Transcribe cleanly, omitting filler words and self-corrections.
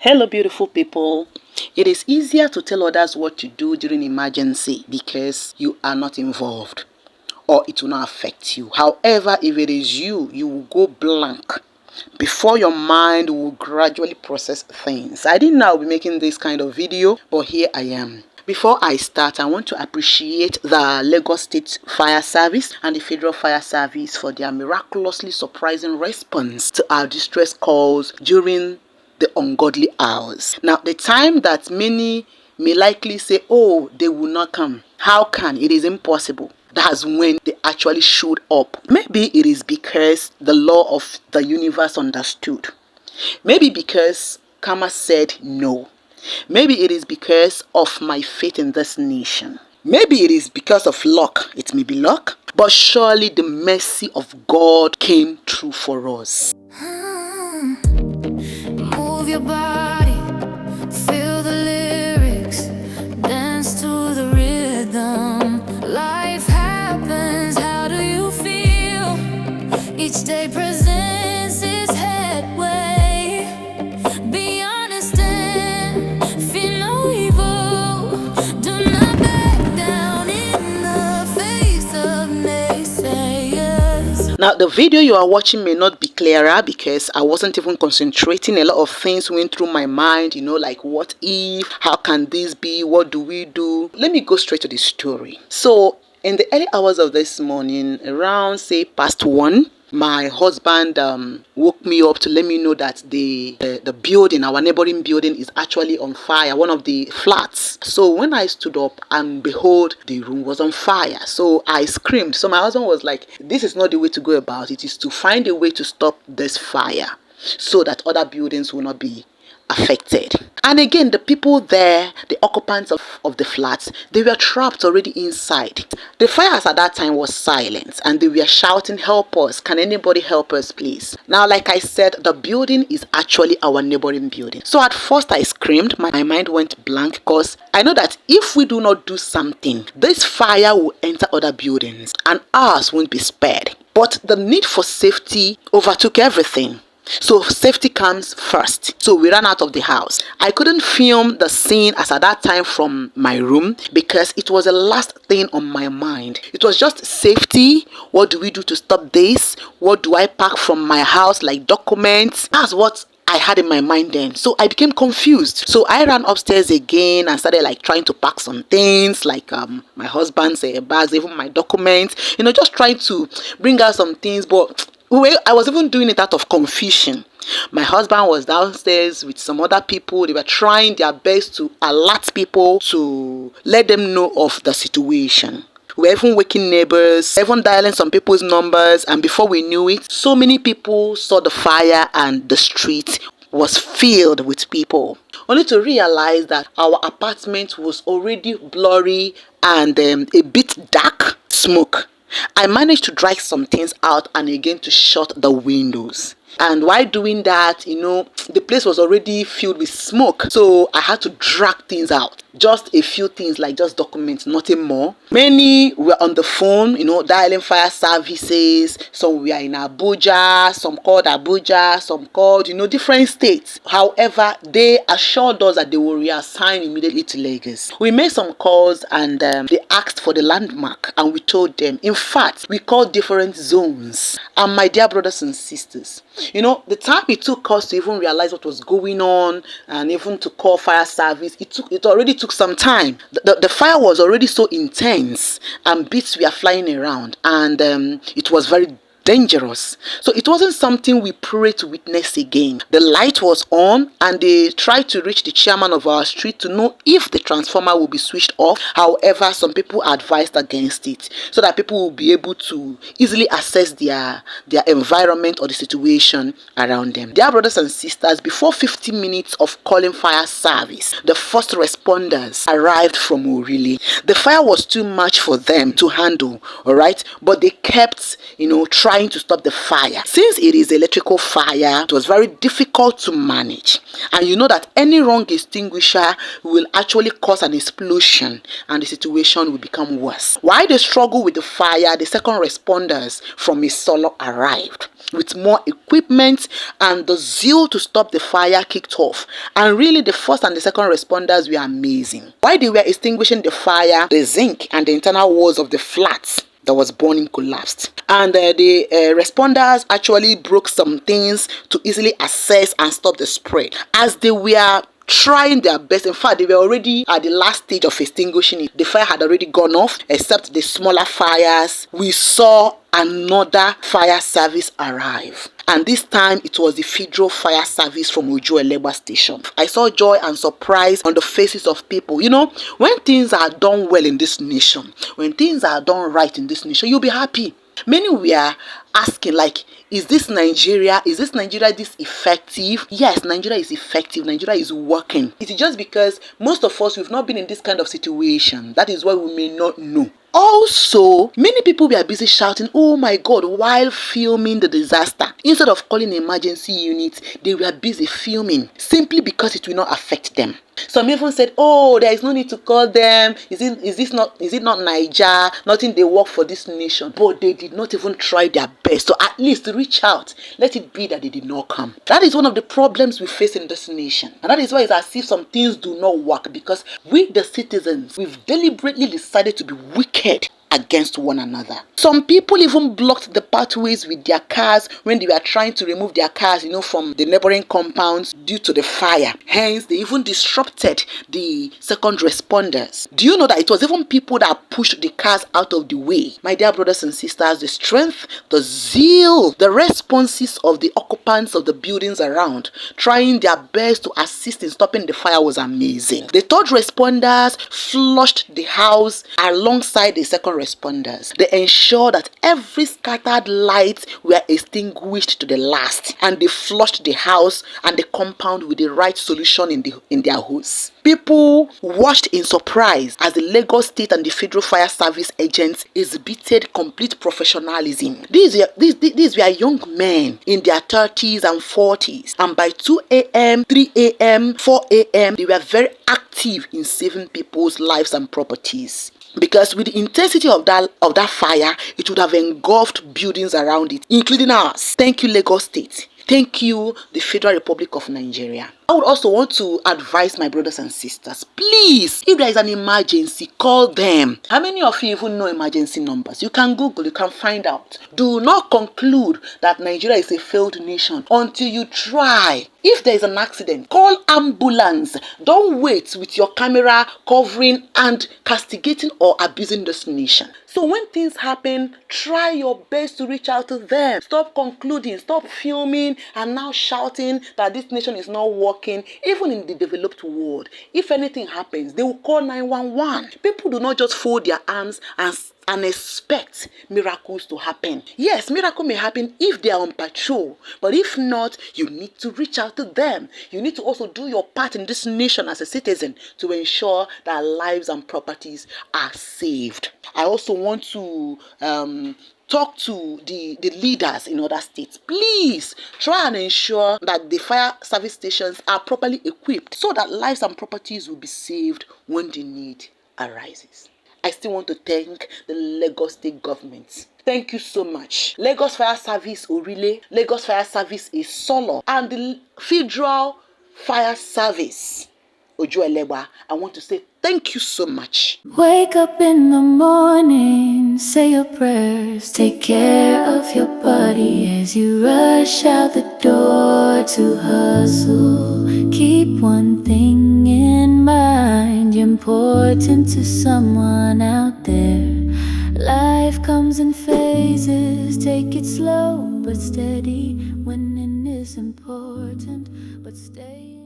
Hello beautiful people. It is easier to tell others what to do during emergency because you are not involved or it will not affect you. However, if it is you, you will go blank before your mind will gradually process things. I didn't know I would be making this kind of video, but here I am. Before I start, I want to appreciate the Lagos State Fire Service and the Federal Fire Service for their miraculously surprising response to our distress calls during the ungodly hours. Now, the time that many may likely say, oh, they will not come. How can? It is impossible. That's when they actually showed up. Maybe it is because the law of the universe understood. Maybe because Karma said no. Maybe it is because of my faith in this nation. Maybe it is because of luck. It may be luck. But surely the mercy of God came true for us. Move your body, feel the lyrics, dance to the rhythm. Life happens, how do you feel? Each day presents its headway. Be honest and fear no evil. Do not back down in the face of naysayers. Now, the video you are watching may not be clearer because I wasn't even concentrating. A lot of things went through my mind, like what if, how can this be, what do we do? Let me go straight to the story. So, in the early hours of this morning, around say past 1, my husband woke me up to let me know that the building, our neighboring building, is actually on fire, one of the flats. So when I stood up and behold, the room was on fire. So I screamed. So my husband was like, this is not the way to go about it. It is to find a way to stop this fire so that other buildings will not be affected. And again, the people there, the occupants of the flats, they were trapped already inside. The fires at that time was silent and they were shouting, help us, can anybody help us please? Now, like I said, the building is actually our neighboring building. So at first I screamed, my mind went blank because I know that if we do not do something, this fire will enter other buildings and ours won't be spared. But the need for safety overtook everything. So safety comes first. So we ran out of the house. I couldn't film the scene as at that time from my room because it was the last thing on my mind. It was just safety. What do we do to stop this? What do I pack from my house, like documents? That's what I had in my mind then. So I became confused. So I ran upstairs again and started trying to pack some things like my husband's bags, even my documents, just trying to bring out some things. But I was even doing it out of confusion. My husband was downstairs with some other people. They were trying their best to alert people, to let them know of the situation. We were even waking neighbors, even dialing some people's numbers, and before we knew it, so many people saw the fire and the street was filled with people. Only to realize that our apartment was already blurry and a bit dark. Smoke. I managed to drag some things out and again to shut the windows. And while doing that, the place was already filled with smoke. So I had to drag things out. Just a few things like just documents, nothing more. Many were on the phone, dialing fire services. Some were in Abuja, some called Abuja, some called, different states. However, they assured us that they will reassign immediately to Lagos. We made some calls and they asked for the landmark and we told them. In fact, we called different zones. And my dear brothers and sisters, the time it took us to even realize what was going on and even to call fire service, it already took some time. The fire was already so intense and bits were flying around and it was very dangerous. So it wasn't something we prayed to witness again. The light was on and they tried to reach the chairman of our street to know if the transformer will be switched off. However, some people advised against it so that people will be able to easily assess their environment or the situation around them. Dear brothers and sisters, before 50 minutes of calling fire service, the first responders arrived from Orili. The fire was too much for them to handle, all right? But they kept, trying trying to stop the fire. Since it is electrical fire, it was very difficult to manage. And you know that any wrong extinguisher will actually cause an explosion and the situation will become worse. While they struggle with the fire, the second responders from Isolo arrived with more equipment, and the zeal to stop the fire kicked off. And really, the first and the second responders were amazing. While they were extinguishing the fire, the zinc and the internal walls of the flats that was burning collapsed, and the responders actually broke some things to easily assess and stop the spread. As they were trying their best, in fact they were already at the last stage of extinguishing it, the fire had already gone off. Except the smaller fires, we saw another fire service arrive, and this time it was the Federal Fire Service from Ojuelegba station. I saw joy and surprise on the faces of people. You know, when things are done well in this nation, when things are done right in this nation, you'll be happy. Many were asking, like, is this Nigeria this effective? Yes, Nigeria is effective. Nigeria is working. It is just because most of us, we've not been in this kind of situation. That is why we may not know. Also, many people were busy shouting, "Oh my God," while filming the disaster. Instead of calling emergency units, they were busy filming simply because it will not affect them. Some even said, "Oh, there is no need to call them. Is it not Niger? Nothing they work for this nation." But they did not even try their best to at least reach out. Let it be that they did not come. That is one of the problems we face in this nation. And that is why it's as if some things do not work, because we, the citizens, we've deliberately decided to be wicked against one another. Some people even blocked the pathways with their cars when they were trying to remove their cars, from the neighboring compounds due to the fire. Hence, they even disrupted the second responders. Do you know that it was even people that pushed the cars out of the way? My dear brothers and sisters, the strength, the zeal, the responses of the occupants of the buildings around, trying their best to assist in stopping the fire, was amazing. The third responders flushed the house alongside the second responders. They ensured that every scattered light were extinguished to the last, and they flushed the house and the compound with the right solution in their hose. People watched in surprise as the Lagos State and the Federal Fire Service agents exhibited complete professionalism. These were young men in their 30s and 40s, and by 2 a.m., 3 a.m., 4 a.m., they were very active in saving people's lives and properties. Because with the intensity of that fire, it would have engulfed buildings around it, including ours. Thank you, Lagos State. Thank you, the Federal Republic of Nigeria. I would also want to advise my brothers and sisters, please, if there is an emergency, call them. How many of you even know emergency numbers? You can Google, you can find out. Do not conclude that Nigeria is a failed nation until you try. If there is an accident, call ambulance. Don't wait with your camera covering and castigating or abusing this nation. So when things happen, try your best to reach out to them. Stop concluding, stop filming and now shouting that this nation is not working. Even in the developed world, if anything happens, they will call 911. People do not just fold their arms and expect miracles to happen. Yes, miracle may happen if they are on patrol, but if not, you need to reach out to them. You need to also do your part in this nation as a citizen to ensure that lives and properties are saved. I also want to talk to the leaders in other states. Please try and ensure that the fire service stations are properly equipped so that lives and properties will be saved when the need arises. I still want to thank the Lagos State government. Thank you so much. Lagos Fire Service Orile, Lagos Fire Service Isolo, and the Federal Fire Service Ojuelegba. I want to say thank you so much. Wake up in the morning, say your prayers, take care of your body as you rush out the door to hustle. Keep one thing in mind, you're important to someone out there. Life comes in phases, take it slow but steady. Winning is important, but stay